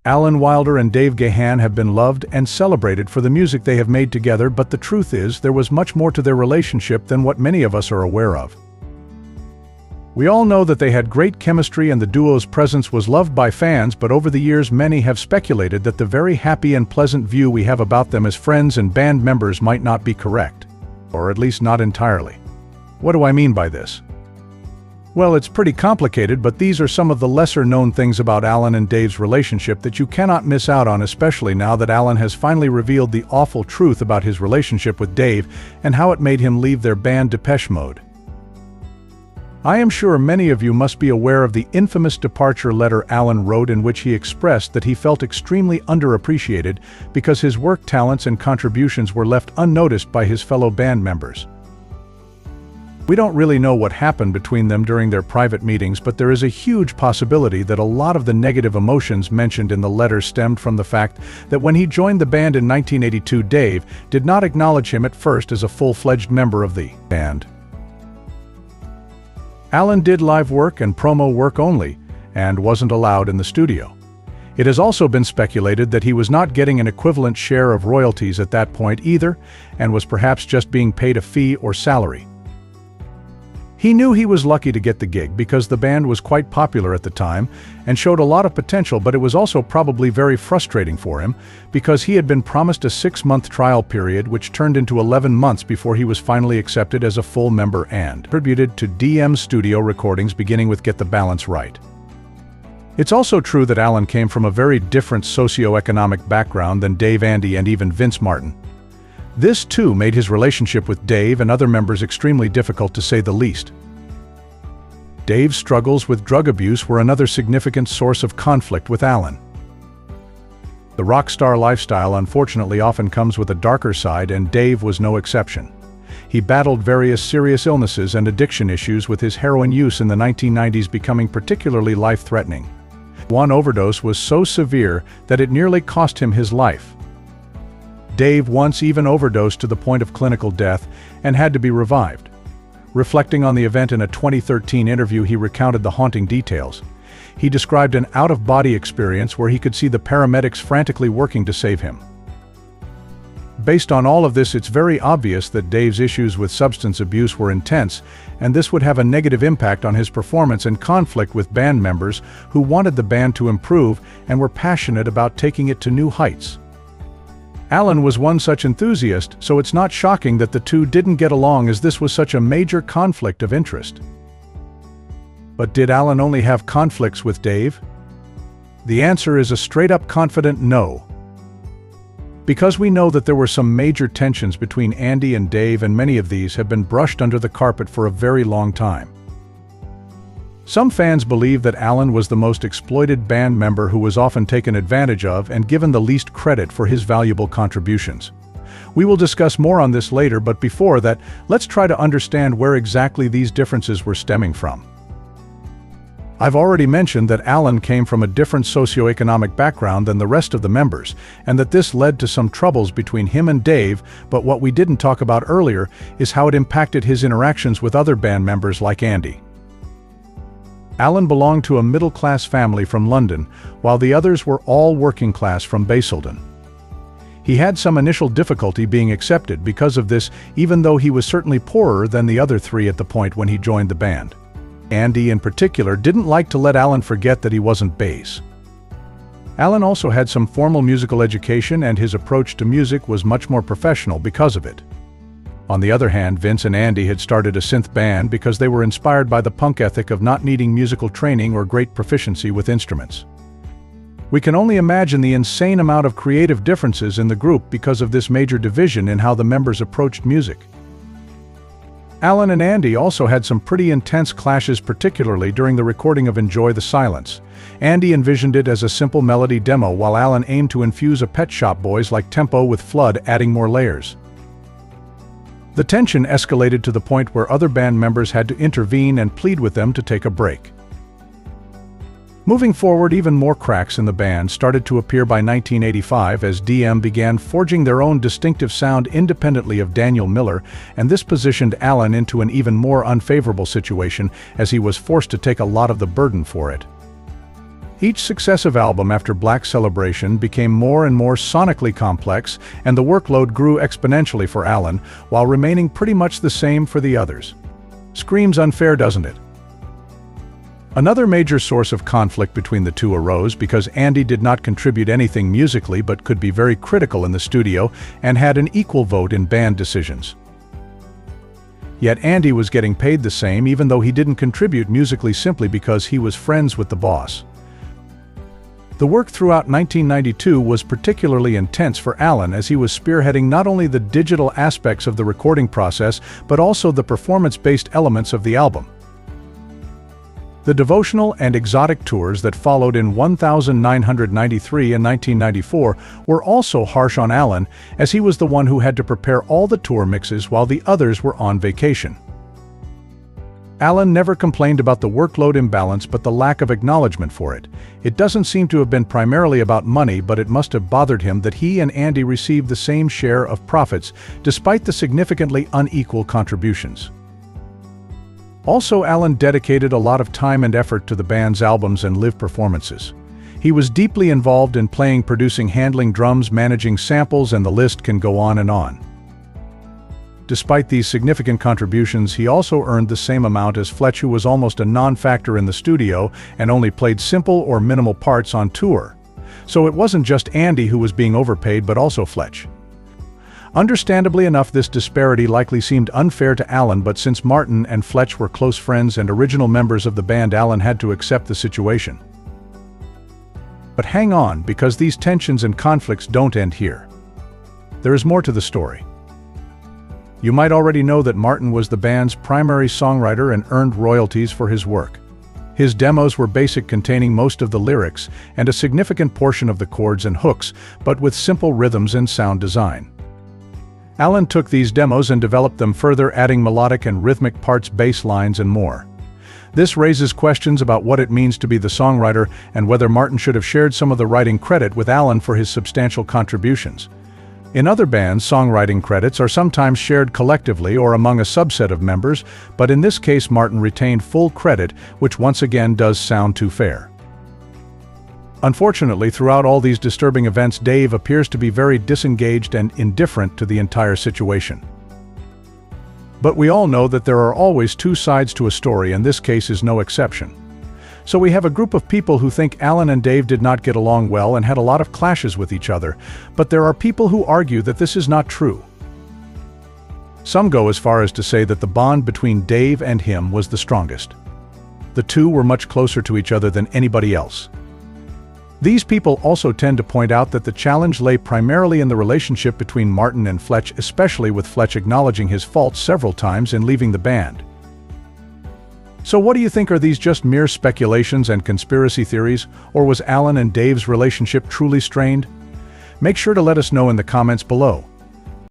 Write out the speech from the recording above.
Alan Wilder and Dave Gahan have been loved and celebrated for the music they have made together, but the truth is, there was much more to their relationship than what many of us are aware of. We all know that they had great chemistry and the duo's presence was loved by fans, but over the years many have speculated that the very happy and pleasant view we have about them as friends and band members might not be correct. Or at least not entirely. What do I mean by this? Well, it's pretty complicated, but these are some of the lesser-known things about Alan and Dave's relationship that you cannot miss out on, especially now that Alan has finally revealed the awful truth about his relationship with Dave and how it made him leave their band Depeche Mode. I am sure many of you must be aware of the infamous departure letter Alan wrote, in which he expressed that he felt extremely underappreciated because his work talents and contributions were left unnoticed by his fellow band members. We don't really know what happened between them during their private meetings, but there is a huge possibility that a lot of the negative emotions mentioned in the letter stemmed from the fact that when he joined the band in 1982, Dave did not acknowledge him at first as a full-fledged member of the band. Alan did live work and promo work only, and wasn't allowed in the studio. It has also been speculated that he was not getting an equivalent share of royalties at that point either, and was perhaps just being paid a fee or salary. He knew he was lucky to get the gig because the band was quite popular at the time and showed a lot of potential, but it was also probably very frustrating for him because he had been promised a 6-month trial period which turned into 11 months before he was finally accepted as a full member and contributed to DM studio recordings, beginning with Get the Balance Right. It's also true that Alan came from a very different socio-economic background than Dave, Andy, and even Vince Martin. This too made his relationship with Dave and other members extremely difficult, to say the least. Dave's struggles with drug abuse were another significant source of conflict with Alan. The rock star lifestyle unfortunately often comes with a darker side, and Dave was no exception. He battled various serious illnesses and addiction issues, with his heroin use in the 1990s becoming particularly life-threatening. One overdose was so severe that it nearly cost him his life. Dave once even overdosed to the point of clinical death and had to be revived. Reflecting on the event in a 2013 interview, he recounted the haunting details. He described an out-of-body experience where he could see the paramedics frantically working to save him. Based on all of this, it's very obvious that Dave's issues with substance abuse were intense, and this would have a negative impact on his performance and conflict with band members who wanted the band to improve and were passionate about taking it to new heights. Alan was one such enthusiast, so it's not shocking that the two didn't get along, as this was such a major conflict of interest. But did Alan only have conflicts with Dave? The answer is a straight-up confident no. Because we know that there were some major tensions between Andy and Dave, and many of these have been brushed under the carpet for a very long time. Some fans believe that Alan was the most exploited band member who was often taken advantage of and given the least credit for his valuable contributions. We will discuss more on this later, but before that, let's try to understand where exactly these differences were stemming from. I've already mentioned that Alan came from a different socioeconomic background than the rest of the members, and that this led to some troubles between him and Dave, but what we didn't talk about earlier is how it impacted his interactions with other band members like Andy. Alan belonged to a middle-class family from London, while the others were all working class from Basildon. He had some initial difficulty being accepted because of this, even though he was certainly poorer than the other three at the point when he joined the band. Andy, in particular, didn't like to let Alan forget that he wasn't bass. Alan also had some formal musical education, and his approach to music was much more professional because of it. On the other hand, Vince and Andy had started a synth band because they were inspired by the punk ethic of not needing musical training or great proficiency with instruments. We can only imagine the insane amount of creative differences in the group because of this major division in how the members approached music. Alan and Andy also had some pretty intense clashes, particularly during the recording of Enjoy the Silence. Andy envisioned it as a simple melody demo, while Alan aimed to infuse a Pet Shop Boys like tempo with Flood, adding more layers. The tension escalated to the point where other band members had to intervene and plead with them to take a break. Moving forward, even more cracks in the band started to appear by 1985 as DM began forging their own distinctive sound independently of Daniel Miller, and this positioned Alan into an even more unfavorable situation as he was forced to take a lot of the burden for it. Each successive album after Black Celebration became more and more sonically complex, and the workload grew exponentially for Alan, while remaining pretty much the same for the others. Screams unfair, doesn't it? Another major source of conflict between the two arose because Andy did not contribute anything musically but could be very critical in the studio and had an equal vote in band decisions. Yet Andy was getting paid the same even though he didn't contribute musically simply because he was friends with the boss. The work throughout 1992 was particularly intense for Alan as he was spearheading not only the digital aspects of the recording process but also the performance-based elements of the album. The devotional and exotic tours that followed in 1993 and 1994 were also harsh on Alan, as he was the one who had to prepare all the tour mixes while the others were on vacation. Alan never complained about the workload imbalance but the lack of acknowledgement for it. It doesn't seem to have been primarily about money, but it must have bothered him that he and Andy received the same share of profits despite the significantly unequal contributions. Also, Alan dedicated a lot of time and effort to the band's albums and live performances. He was deeply involved in playing, producing, handling drums, managing samples, and the list can go on and on. Despite these significant contributions, he also earned the same amount as Fletch, who was almost a non-factor in the studio and only played simple or minimal parts on tour. So it wasn't just Andy who was being overpaid, but also Fletch. Understandably enough, this disparity likely seemed unfair to Alan, but since Martin and Fletch were close friends and original members of the band, Alan had to accept the situation. But hang on, because these tensions and conflicts don't end here. There is more to the story. You might already know that Martin was the band's primary songwriter and earned royalties for his work. His demos were basic, containing most of the lyrics and a significant portion of the chords and hooks, but with simple rhythms and sound design. Alan took these demos and developed them further, adding melodic and rhythmic parts, bass lines, and more. This raises questions about what it means to be the songwriter and whether Martin should have shared some of the writing credit with Alan for his substantial contributions. In other bands, songwriting credits are sometimes shared collectively or among a subset of members, but in this case Martin retained full credit, which once again does sound too fair. Unfortunately, throughout all these disturbing events, Dave appears to be very disengaged and indifferent to the entire situation. But we all know that there are always two sides to a story, and this case is no exception. So we have a group of people who think Alan and Dave did not get along well and had a lot of clashes with each other, but there are people who argue that this is not true. Some go as far as to say that the bond between Dave and him was the strongest. The two were much closer to each other than anybody else. These people also tend to point out that the challenge lay primarily in the relationship between Martin and Fletch, especially with Fletch acknowledging his faults several times in leaving the band. So what do you think? Are these just mere speculations and conspiracy theories, or was Alan and Dave's relationship truly strained? Make sure to let us know in the comments below.